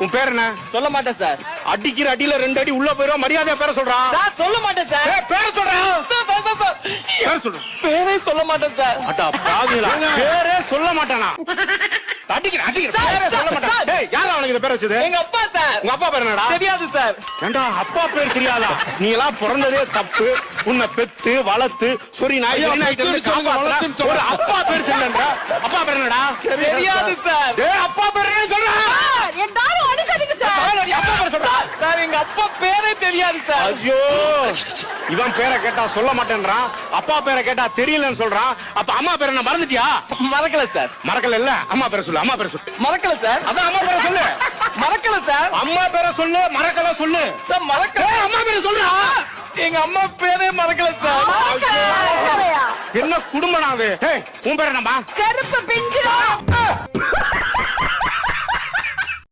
உன் பேர் என்ன? சொல்ல மாட்டேன் சார். அடிக்கிற அடியில 2 அடி உள்ள போயிரும். மரியாதையா பேர சொல்றா. சார் சொல்ல மாட்டேன் சார். பேர சொல்றா. பேர சொல்ற. பேரே சொல்ல மாட்டேன் சார். அடா பாவிகளா, பேரே சொல்ல மாட்டானா? அடிக்கிற பேரே சொல்ல மாட்டான். டேய், யாரா அவனுக்கு இந்த பேர் வச்சது? எங்க அப்பா சார். உங்க அப்பா பேர் என்னடா? தெரியாது சார். ஏண்டா அப்பா பேர் தெரியாதா? நீ எல்லாம் பிறந்ததே தப்பு. உன்னை பெத்து வளர்த்து சொரி நாய் ஒரு அப்பா பேர் தெரியலன்றா. அப்பா பேர் என்னடா? தெரியாது சார். டேய், அப்பா பேர் என்ன சொல்றா? என் தாரம் அடிக்காதீங்க சார். அப்பா பேர் சொல்றா. சார் எங்க அப்பா பேரே தெரியாது சார். ஐயோ, இவன் பேரை கேட்டா சொல்ல மாட்டேன்றான், அப்பா பேரை கேட்டா தெரியலன்னு சொல்றான். அப்ப அம்மா பேரை என்ன மறந்துட்டியா? மறக்கல சார். மறக்கல இல்ல, அம்மா பேரை சொல்லு. அம்மா பேரை சொல்லு. மறக்கல சார். அதான் அம்மா பேரை சொல்லு. மறக்கல சார். அம்மா பேரை சொல்லு, மறக்கல சொல்லு. சார் மறக்கல. அம்மா பேரை சொல்றா. எங்க அம்மா பேரே மறக்கல சார். மறக்கலையா? என்ன குடும்பம் அது? உன் பேர் என்னம்மா? செருப்பு பிஞ்சிரும்.